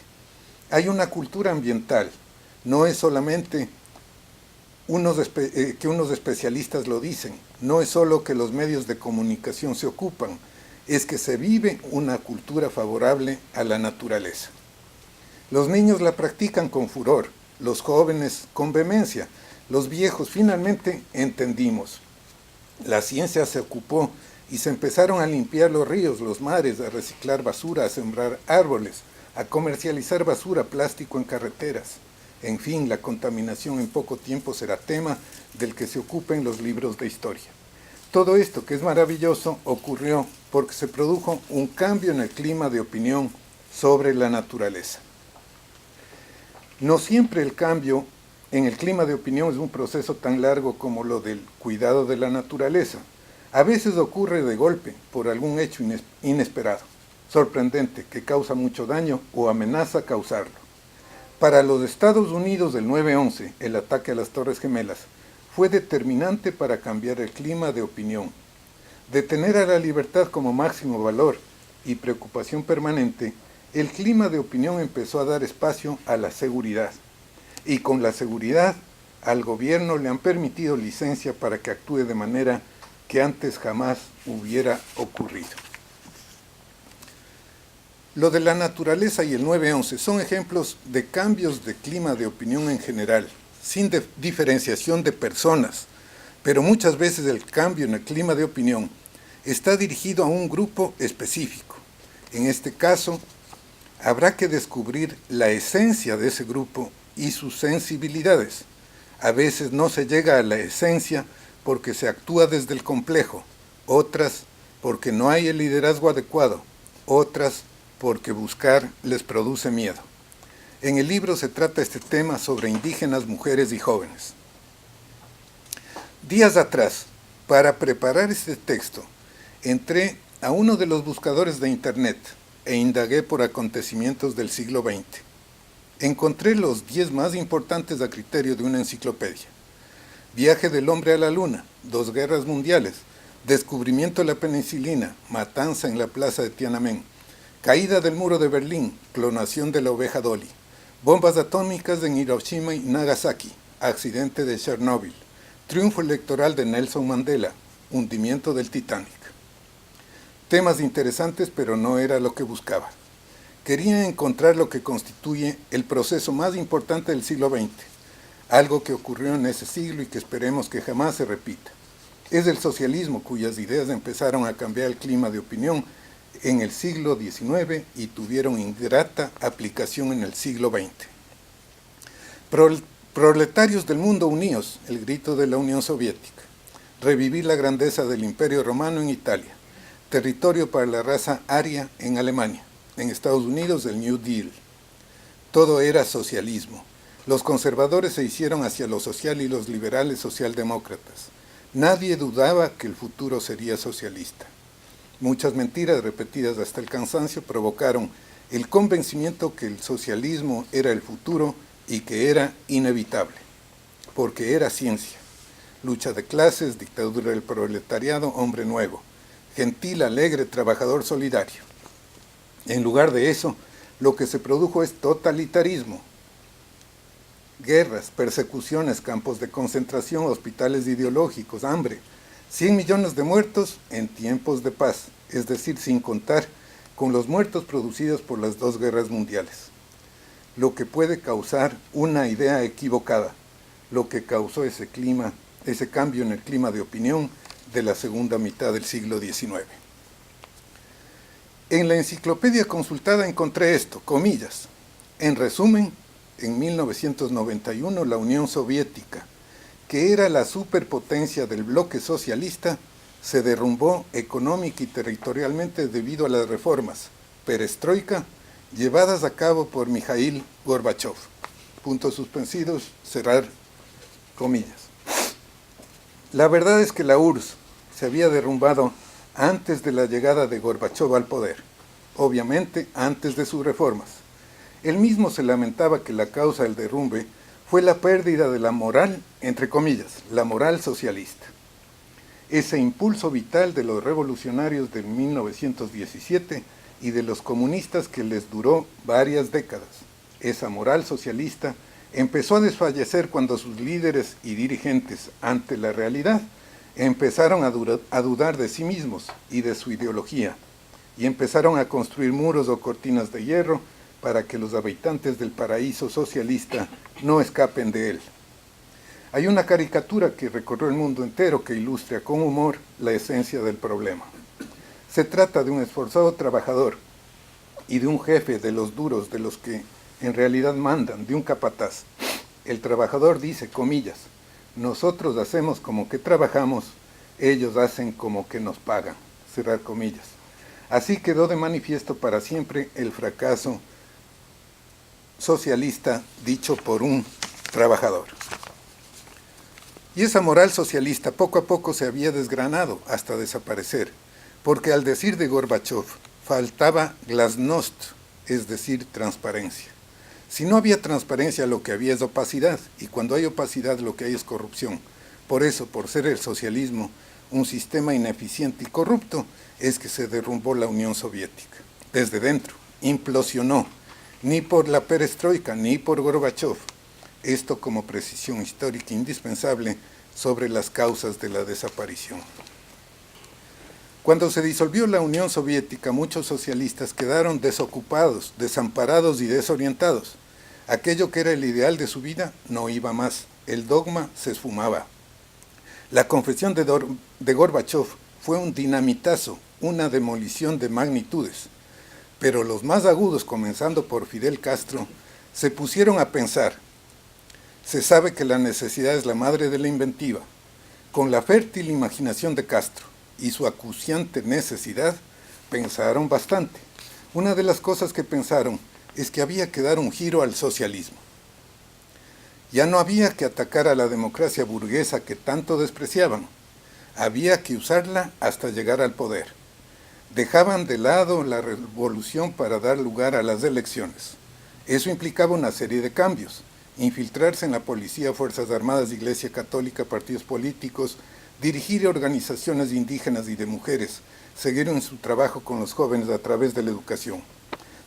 Hay una cultura ambiental, no es solamente que unos especialistas lo dicen, no es solo que los medios de comunicación se ocupan, es que se vive una cultura favorable a la naturaleza. Los niños la practican con furor, los jóvenes con vehemencia, los viejos finalmente entendimos. La ciencia se ocupó y se empezaron a limpiar los ríos, los mares, a reciclar basura, a sembrar árboles, a comercializar basura, plástico en carreteras. En fin, la contaminación en poco tiempo será tema del que se ocupen los libros de historia. Todo esto, que es maravilloso, ocurrió porque se produjo un cambio en el clima de opinión sobre la naturaleza. No siempre el cambio en el clima de opinión es un proceso tan largo como lo del cuidado de la naturaleza. A veces ocurre de golpe, por algún hecho inesperado, sorprendente, que causa mucho daño o amenaza causarlo. Para los Estados Unidos del 9/11, el ataque a las Torres Gemelas fue determinante para cambiar el clima de opinión. De tener a la libertad como máximo valor y preocupación permanente, el clima de opinión empezó a dar espacio a la seguridad. Y con la seguridad, al gobierno le han permitido licencia para que actúe de manera que antes jamás hubiera ocurrido. Lo de la naturaleza y el 9/11 son ejemplos de cambios de clima de opinión en general, sin diferenciación de personas, pero muchas veces el cambio en el clima de opinión está dirigido a un grupo específico. En este caso, habrá que descubrir la esencia de ese grupo y sus sensibilidades. A veces no se llega a la esencia porque se actúa desde el complejo, otras porque no hay el liderazgo adecuado, otras porque buscar les produce miedo. En el libro se trata este tema sobre indígenas, mujeres y jóvenes. Días atrás, para preparar este texto, entré a uno de los buscadores de Internet e indagué por acontecimientos del siglo XX. Encontré los 10 más importantes a criterio de una enciclopedia. Viaje del hombre a la luna, 2 guerras mundiales, descubrimiento de la penicilina, matanza en la plaza de Tiananmen, caída del muro de Berlín, clonación de la oveja Dolly, bombas atómicas en Hiroshima y Nagasaki, accidente de Chernóbil, triunfo electoral de Nelson Mandela, hundimiento del Titanic. Temas interesantes, pero no era lo que buscaba. Quería encontrar lo que constituye el proceso más importante del siglo XX, algo que ocurrió en ese siglo y que esperemos que jamás se repita. Es el socialismo, cuyas ideas empezaron a cambiar el clima de opinión en el siglo XIX y tuvieron ingrata aplicación en el siglo XX. Proletarios del mundo unidos, el grito de la Unión Soviética. Revivir la grandeza del Imperio Romano en Italia. Territorio para la raza aria en Alemania. En Estados Unidos, el New Deal. Todo era socialismo. Los conservadores se hicieron hacia lo social y los liberales socialdemócratas. Nadie dudaba que el futuro sería socialista. Muchas mentiras repetidas hasta el cansancio provocaron el convencimiento que el socialismo era el futuro y que era inevitable, porque era ciencia. Lucha de clases, dictadura del proletariado, hombre nuevo. Gentil, alegre, trabajador solidario. En lugar de eso, lo que se produjo es totalitarismo. Guerras, persecuciones, campos de concentración, hospitales ideológicos, hambre. 100 millones de muertos en tiempos de paz, es decir, sin contar con los muertos producidos por las dos guerras mundiales, lo que puede causar una idea equivocada, lo que causó ese cambio en el clima de opinión de la segunda mitad del siglo XIX. En la enciclopedia consultada encontré esto, comillas. En resumen, en 1991 la Unión Soviética, que era la superpotencia del bloque socialista, se derrumbó económica y territorialmente debido a las reformas perestroika llevadas a cabo por Mikhail Gorbachev. Puntos suspensivos, cerrar comillas. La verdad es que la URSS se había derrumbado antes de la llegada de Gorbachev al poder, obviamente antes de sus reformas. Él mismo se lamentaba que la causa del derrumbe fue la pérdida de la moral, entre comillas, la moral socialista. Ese impulso vital de los revolucionarios del 1917 y de los comunistas que les duró varias décadas. Esa moral socialista empezó a desfallecer cuando sus líderes y dirigentes, ante la realidad, empezaron a dudar de sí mismos y de su ideología, y empezaron a construir muros o cortinas de hierro para que los habitantes del paraíso socialista no escapen de él. Hay una caricatura que recorrió el mundo entero que ilustra con humor la esencia del problema. Se trata de un esforzado trabajador y de un jefe de los duros, de los que en realidad mandan, de un capataz. El trabajador dice, comillas, nosotros hacemos como que trabajamos, ellos hacen como que nos pagan, cerrar comillas. Así quedó de manifiesto para siempre el fracaso socialista dicho por un trabajador. Y esa moral socialista poco a poco se había desgranado hasta desaparecer, porque al decir de Gorbachev faltaba glasnost, es decir, transparencia. Si no había transparencia, lo que había es opacidad, y cuando hay opacidad lo que hay es corrupción. Por eso, por ser el socialismo un sistema ineficiente y corrupto, es que se derrumbó la Unión Soviética. Desde dentro, implosionó, ni por la perestroika, ni por Gorbachev. Esto como precisión histórica indispensable sobre las causas de la desaparición. Cuando se disolvió la Unión Soviética, muchos socialistas quedaron desocupados, desamparados y desorientados. Aquello que era el ideal de su vida no iba más, el dogma se esfumaba. La confesión de Gorbachev fue un dinamitazo, una demolición de magnitudes. Pero los más agudos, comenzando por Fidel Castro, se pusieron a pensar. Se sabe que la necesidad es la madre de la inventiva. Con la fértil imaginación de Castro y su acuciante necesidad, pensaron bastante. Una de las cosas que pensaron es que había que dar un giro al socialismo. Ya no había que atacar a la democracia burguesa que tanto despreciaban. Había que usarla hasta llegar al poder. Dejaban de lado la revolución para dar lugar a las elecciones. Eso implicaba una serie de cambios. Infiltrarse en la policía, Fuerzas Armadas, Iglesia Católica, partidos políticos, dirigir organizaciones indígenas y de mujeres, seguir en su trabajo con los jóvenes a través de la educación.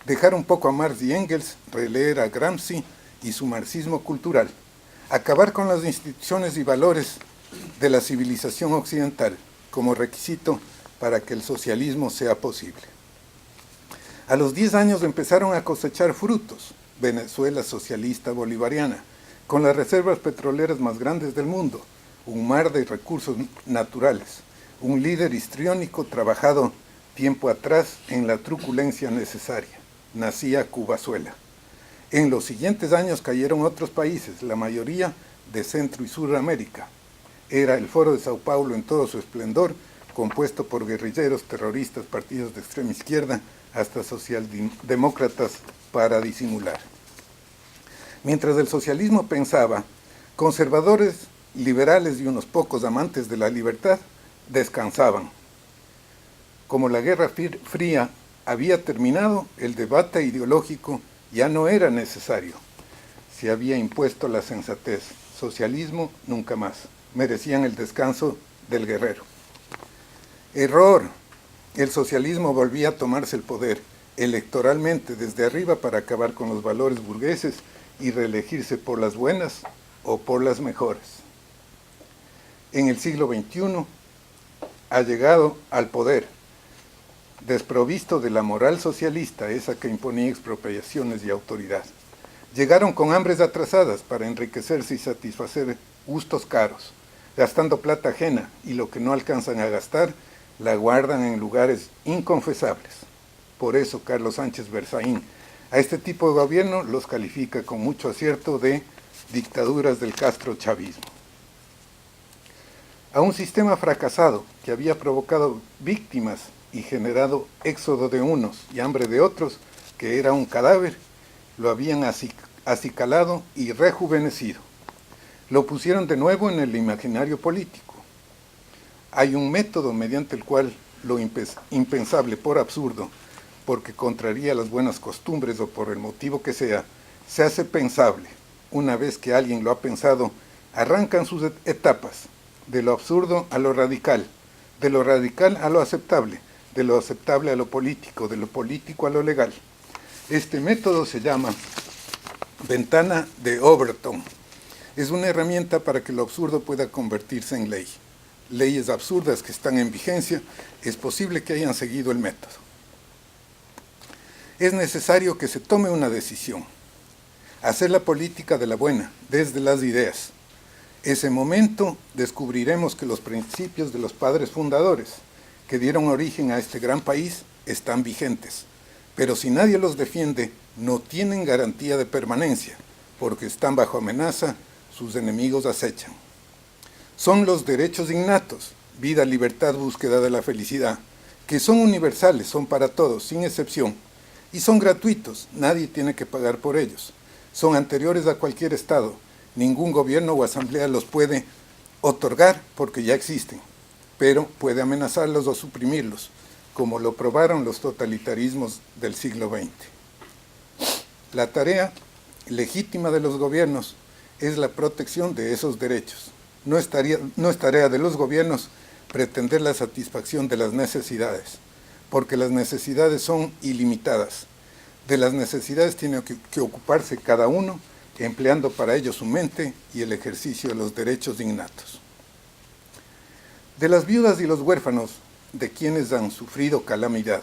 Dejar un poco a Marx y Engels, releer a Gramsci y su marxismo cultural. Acabar con las instituciones y valores de la civilización occidental como requisito para que el socialismo sea posible. A los 10 años empezaron a cosechar frutos. Venezuela socialista bolivariana, con las reservas petroleras más grandes del mundo, un mar de recursos naturales, un líder histriónico trabajado tiempo atrás en la truculencia necesaria. Nacía Cubazuela. En los siguientes años cayeron otros países, la mayoría de Centro y Suramérica. Era el Foro de Sao Paulo en todo su esplendor, compuesto por guerrilleros, terroristas, partidos de extrema izquierda, hasta socialdemócratas para disimular. Mientras el socialismo pensaba, conservadores, liberales y unos pocos amantes de la libertad descansaban. Como la Guerra Fría había terminado, el debate ideológico ya no era necesario. Se había impuesto la sensatez. Socialismo nunca más. Merecían el descanso del guerrero. Error. El socialismo volvía a tomarse el poder electoralmente desde arriba para acabar con los valores burgueses y reelegirse por las buenas o por las mejores. En el siglo XXI, ha llegado al poder, desprovisto de la moral socialista, esa que imponía expropiaciones y autoridad. Llegaron con hambres atrasadas para enriquecerse y satisfacer gustos caros, gastando plata ajena, y lo que no alcanzan a gastar la guardan en lugares inconfesables. Por eso Carlos Sánchez Berzaín a este tipo de gobierno los califica con mucho acierto de dictaduras del castrochavismo. A un sistema fracasado que había provocado víctimas y generado éxodo de unos y hambre de otros, que era un cadáver, lo habían acicalado y rejuvenecido. Lo pusieron de nuevo en el imaginario político. Hay un método mediante el cual lo impensable, por absurdo, porque contraría las buenas costumbres o por el motivo que sea, se hace pensable. Una vez que alguien lo ha pensado, arrancan sus etapas, de lo absurdo a lo radical a lo aceptable, de lo aceptable a lo político, de lo político a lo legal. Este método se llama ventana de Overton. Es una herramienta para que lo absurdo pueda convertirse en ley. Leyes absurdas que están en vigencia, es posible que hayan seguido el método. Es necesario que se tome una decisión. Hacer la política de la buena, desde las ideas. Ese momento descubriremos que los principios de los padres fundadores, que dieron origen a este gran país, están vigentes. Pero si nadie los defiende, no tienen garantía de permanencia, porque están bajo amenaza, sus enemigos acechan. Son los derechos innatos, vida, libertad, búsqueda de la felicidad, que son universales, son para todos, sin excepción, y son gratuitos, nadie tiene que pagar por ellos. Son anteriores a cualquier Estado, ningún gobierno o asamblea los puede otorgar porque ya existen, pero puede amenazarlos o suprimirlos, como lo probaron los totalitarismos del siglo XX. La tarea legítima de los gobiernos es la protección de esos derechos. No es tarea de los gobiernos pretender la satisfacción de las necesidades, porque las necesidades son ilimitadas. De las necesidades tiene que ocuparse cada uno, empleando para ello su mente y el ejercicio de los derechos innatos. De las viudas y los huérfanos, de quienes han sufrido calamidad,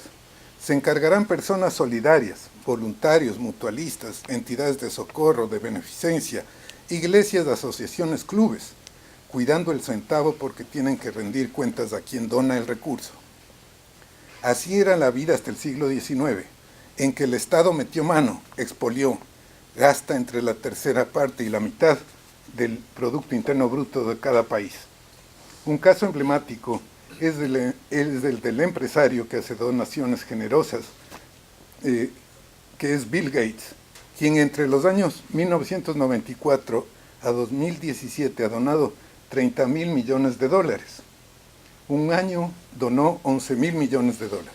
se encargarán personas solidarias, voluntarios, mutualistas, entidades de socorro, de beneficencia, iglesias, asociaciones, clubes, cuidando el centavo porque tienen que rendir cuentas a quien dona el recurso. Así era la vida hasta el siglo XIX, en que el Estado metió mano, expolió, gasta entre la tercera parte y la mitad del Producto Interno Bruto de cada país. Un caso emblemático es el del empresario que hace donaciones generosas, que es Bill Gates, quien entre los años 1994 a 2017 ha donado 30.000 millones de dólares. Un año donó 11.000 millones de dólares.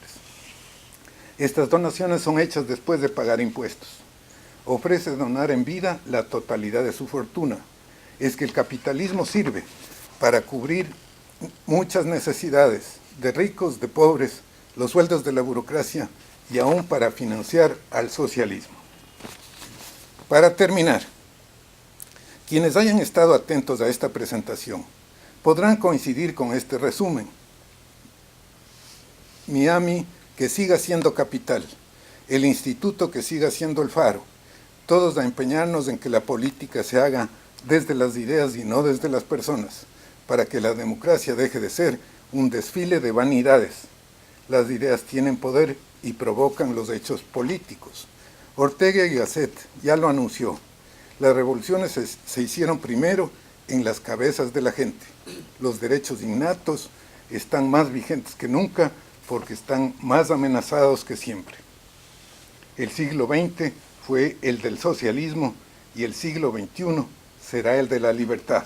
Estas donaciones son hechas después de pagar impuestos. Ofrece donar en vida la totalidad de su fortuna. Es que el capitalismo sirve para cubrir muchas necesidades de ricos, de pobres, los sueldos de la burocracia y aún para financiar al socialismo. Para terminar, quienes hayan estado atentos a esta presentación podrán coincidir con este resumen. Miami, que siga siendo capital, el instituto que siga siendo el faro, todos a empeñarnos en que la política se haga desde las ideas y no desde las personas, para que la democracia deje de ser un desfile de vanidades. Las ideas tienen poder y provocan los hechos políticos. Ortega y Gasset ya lo anunció. Las revoluciones se hicieron primero en las cabezas de la gente. Los derechos innatos están más vigentes que nunca porque están más amenazados que siempre. El siglo XX fue el del socialismo y el siglo XXI será el de la libertad,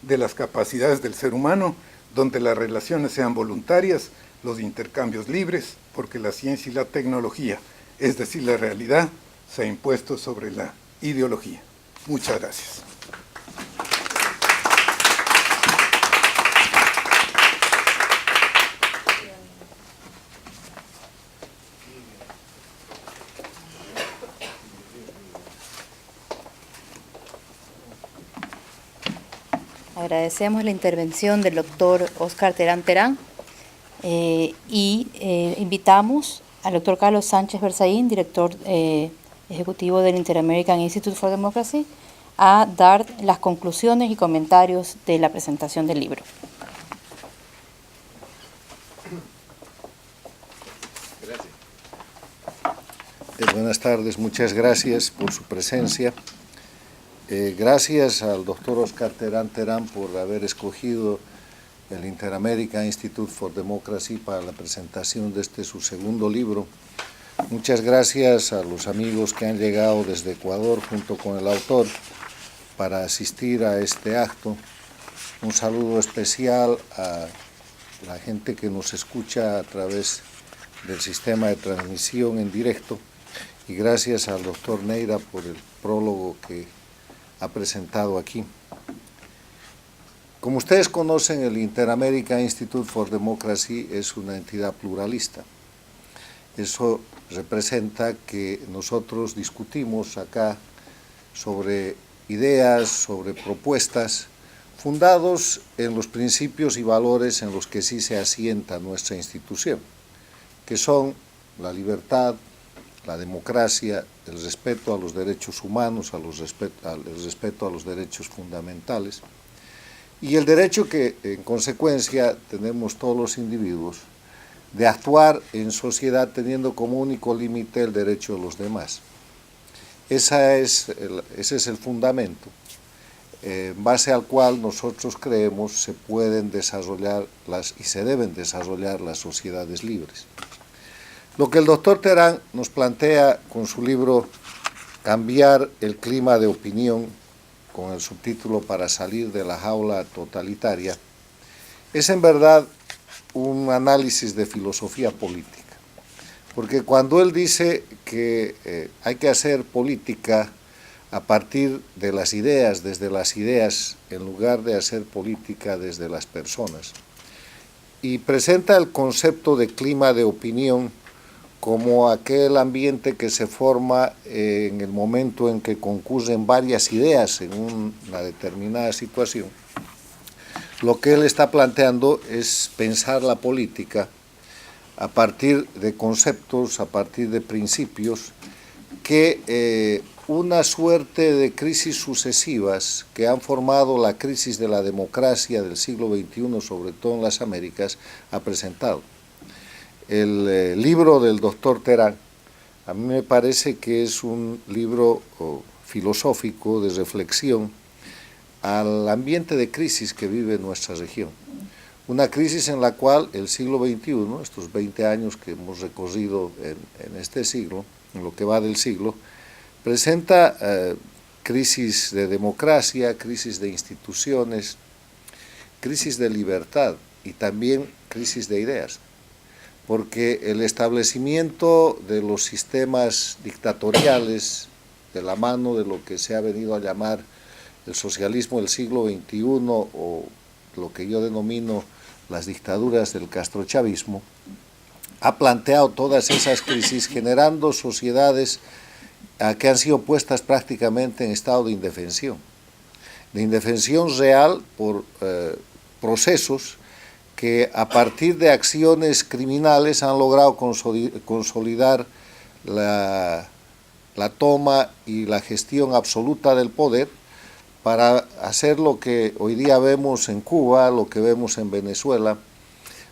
de las capacidades del ser humano, donde las relaciones sean voluntarias, los intercambios libres, porque la ciencia y la tecnología, es decir, la realidad, se ha impuesto sobre la ideología. Muchas gracias. Agradecemos la intervención del doctor Óscar Terán Terán invitamos al doctor Carlos Sánchez Berzaín, director ejecutivo del Inter-American Institute for Democracy, a dar las conclusiones y comentarios de la presentación del libro. Buenas tardes, muchas gracias por su presencia. Gracias al doctor Óscar Terán Terán por haber escogido el Inter-American Institute for Democracy para la presentación de su segundo libro. Muchas gracias a los amigos que han llegado desde Ecuador junto con el autor para asistir a este acto. Un saludo especial a la gente que nos escucha a través del sistema de transmisión en directo y gracias al doctor Neira por el prólogo que ha presentado aquí. Como ustedes conocen, el Inter-American Institute for Democracy es una entidad pluralista. Eso representa que nosotros discutimos acá sobre ideas, sobre propuestas, fundados en los principios y valores en los que sí se asienta nuestra institución, que son la libertad, la democracia, el respeto a los derechos humanos, el respeto a los derechos fundamentales, y el derecho que, en consecuencia, tenemos todos los individuos de actuar en sociedad teniendo como único límite el derecho de los demás. Ese es el fundamento en base al cual nosotros creemos se pueden desarrollar y se deben desarrollar las sociedades libres. Lo que el doctor Terán nos plantea con su libro Cambiar el clima de opinión, con el subtítulo Para salir de la jaula totalitaria, es en verdad un análisis de filosofía política. Porque cuando él dice que hay que hacer política a partir de las ideas, desde las ideas, en lugar de hacer política desde las personas, y presenta el concepto de clima de opinión como aquel ambiente que se forma en el momento en que concurren varias ideas en una determinada situación, lo que él está planteando es pensar la política a partir de conceptos, a partir de principios, que una suerte de crisis sucesivas que han formado la crisis de la democracia del siglo XXI, sobre todo en las Américas, ha presentado. El libro del doctor Terán, a mí me parece que es un libro filosófico de reflexión al ambiente de crisis que vive nuestra región. Una crisis en la cual el siglo XXI, estos 20 años que hemos recorrido en este siglo, en lo que va del siglo, presenta crisis de democracia, crisis de instituciones, crisis de libertad y también crisis de ideas. Porque el establecimiento de los sistemas dictatoriales, de la mano de lo que se ha venido a llamar el socialismo del siglo XXI o lo que yo denomino las dictaduras del castrochavismo, ha planteado todas esas crisis generando sociedades que han sido puestas prácticamente en estado de indefensión real por procesos que a partir de acciones criminales han logrado consolidar la toma y la gestión absoluta del poder para hacer lo que hoy día vemos en Cuba, lo que vemos en Venezuela,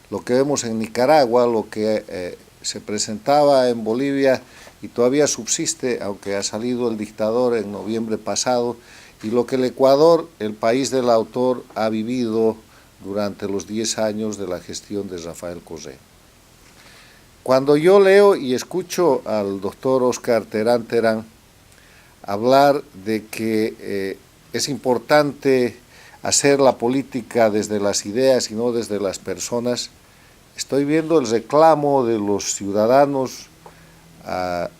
lo que vemos en Nicaragua, lo que se presentaba en Bolivia y todavía subsiste, aunque ha salido el dictador en noviembre pasado, y lo que el Ecuador, el país del autor, ha vivido durante los 10 años de la gestión de Rafael Correa. Cuando yo leo y escucho al doctor Óscar Terán Terán hablar de que es importante hacer la política desde las ideas y no desde las personas, estoy viendo el reclamo de los ciudadanos al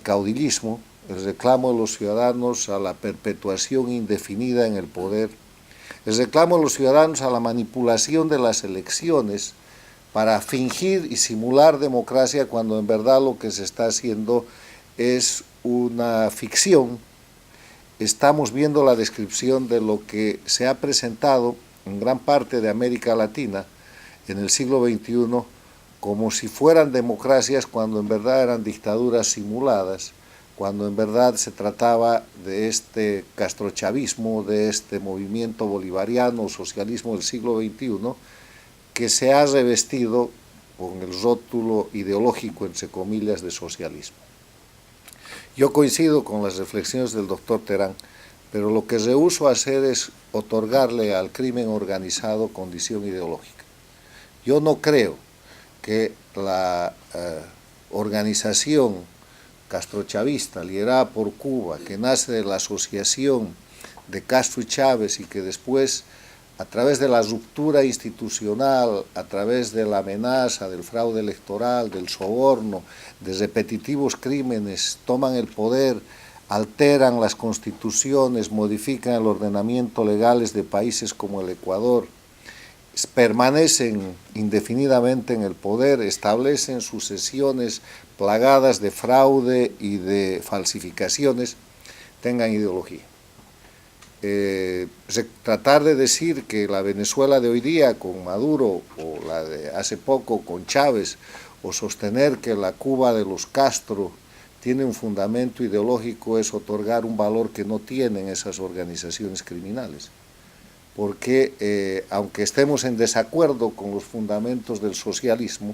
caudillismo, el reclamo de los ciudadanos a la perpetuación indefinida en el poder, el reclamo de los ciudadanos a la manipulación de las elecciones para fingir y simular democracia cuando en verdad lo que se está haciendo es una ficción estamos viendo la descripción de lo que se ha presentado en gran parte de América Latina en el siglo XXI como si fueran democracias cuando en verdad eran dictaduras simuladas, cuando en verdad se trataba de este castrochavismo, de este movimiento bolivariano, socialismo del siglo XXI, que se ha revestido con el rótulo ideológico, entre comillas, de socialismo. Yo coincido con las reflexiones del doctor Terán, pero lo que rehúso hacer es otorgarle al crimen organizado condición ideológica. Yo no creo que la organización castrochavista liderada por Cuba, que nace de la asociación de Castro y Chávez y que después, a través de la ruptura institucional, a través de la amenaza, del fraude electoral, del soborno, de repetitivos crímenes, toman el poder, alteran las constituciones, modifican el ordenamiento legales de países como el Ecuador, permanecen indefinidamente en el poder, establecen sucesiones plagadas de fraude y de falsificaciones, tengan ideología. Tratar de decir que la Venezuela de hoy día con Maduro o la de hace poco con Chávez, o sostener que la Cuba de los Castro tiene un fundamento ideológico, es otorgar un valor que no tienen esas organizaciones criminales. Porque aunque estemos en desacuerdo con los fundamentos del socialismo,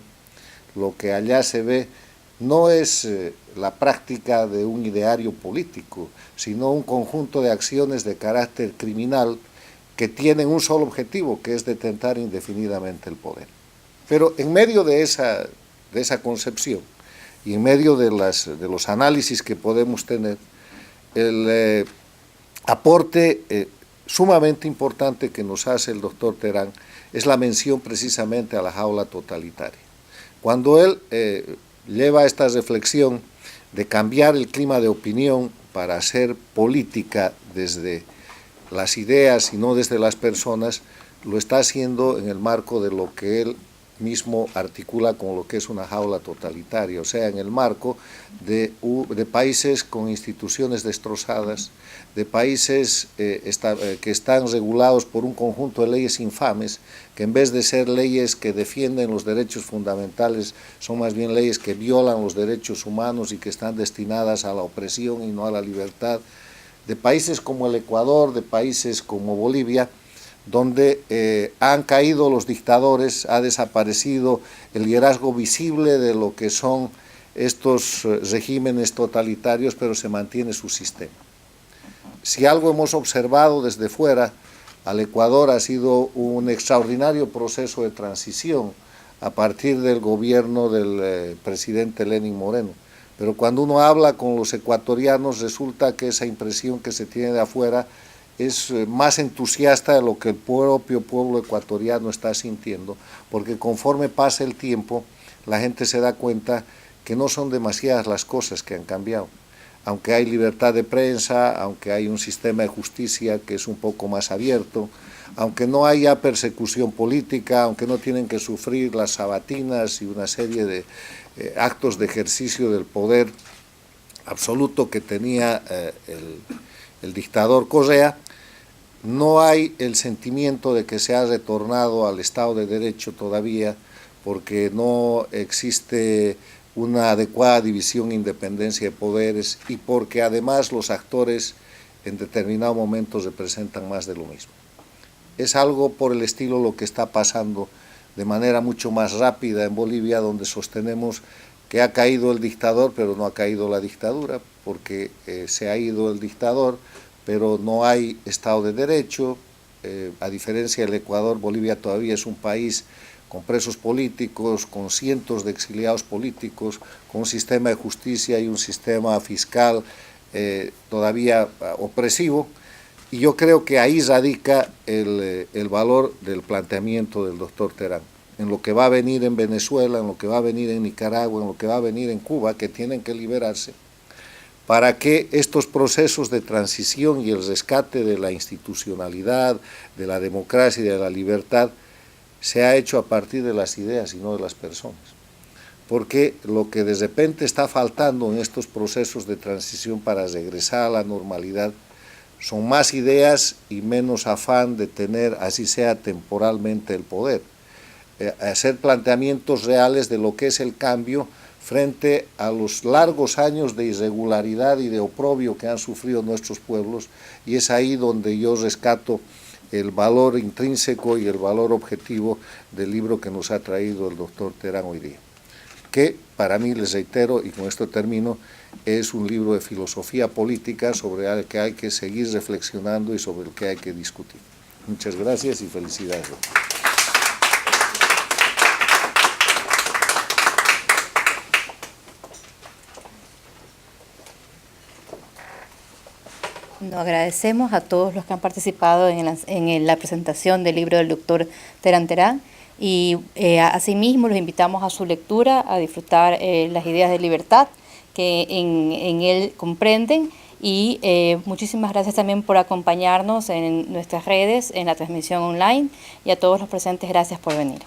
lo que allá se ve no es la práctica de un ideario político, sino un conjunto de acciones de carácter criminal que tienen un solo objetivo, que es detentar indefinidamente el poder. Pero en medio de esa concepción y en medio de los análisis que podemos tener, el aporte sumamente importante que nos hace el doctor Terán es la mención precisamente a la jaula totalitaria. Cuando él lleva esta reflexión de cambiar el clima de opinión para hacer política desde las ideas y no desde las personas, lo está haciendo en el marco de lo que él mismo articula con lo que es una jaula totalitaria, o sea, en el marco de países con instituciones destrozadas, de países que están regulados por un conjunto de leyes infames, que en vez de ser leyes que defienden los derechos fundamentales, son más bien leyes que violan los derechos humanos y que están destinadas a la opresión y no a la libertad, de países como el Ecuador, de países como Bolivia, donde han caído los dictadores, ha desaparecido el liderazgo visible de lo que son estos regímenes totalitarios, pero se mantiene su sistema. Si algo hemos observado desde fuera, al Ecuador ha sido un extraordinario proceso de transición a partir del gobierno del presidente Lenín Moreno. Pero cuando uno habla con los ecuatorianos, resulta que esa impresión que se tiene de afuera es más entusiasta de lo que el propio pueblo ecuatoriano está sintiendo, porque conforme pasa el tiempo, la gente se da cuenta que no son demasiadas las cosas que han cambiado. Aunque hay libertad de prensa, aunque hay un sistema de justicia que es un poco más abierto, aunque no haya persecución política, aunque no tienen que sufrir las sabatinas y una serie de actos de ejercicio del poder absoluto que tenía el dictador Correa, no hay el sentimiento de que se ha retornado al Estado de Derecho todavía, porque no existe una adecuada división e independencia de poderes y porque además los actores en determinados momentos representan más de lo mismo. Es algo por el estilo lo que está pasando de manera mucho más rápida en Bolivia, donde sostenemos que ha caído el dictador, pero no ha caído la dictadura, porque se ha ido el dictador, pero no hay Estado de Derecho. A diferencia del Ecuador, Bolivia todavía es un país con presos políticos, con cientos de exiliados políticos, con un sistema de justicia y un sistema fiscal todavía opresivo, y yo creo que ahí radica el valor del planteamiento del doctor Terán, en lo que va a venir en Venezuela, en lo que va a venir en Nicaragua, en lo que va a venir en Cuba, que tienen que liberarse, para que estos procesos de transición y el rescate de la institucionalidad, de la democracia y de la libertad, se ha hecho a partir de las ideas y no de las personas. Porque lo que de repente está faltando en estos procesos de transición para regresar a la normalidad Son más ideas y menos afán de tener, así sea temporalmente, el poder. Hacer planteamientos reales de lo que es el cambio frente a los largos años de irregularidad y de oprobio que han sufrido nuestros pueblos, y es ahí donde yo rescato el valor intrínseco y el valor objetivo del libro que nos ha traído el doctor Terán hoy día, que para mí, les reitero, y con esto termino, es un libro de filosofía política sobre el que hay que seguir reflexionando y sobre el que hay que discutir. Muchas gracias y felicidades. Nos agradecemos a todos los que han participado en la presentación del libro del doctor Terán Terán, y asimismo los invitamos a su lectura, a disfrutar las ideas de libertad que en él comprenden, y muchísimas gracias también por acompañarnos en nuestras redes, en la transmisión online, y a todos los presentes, gracias por venir.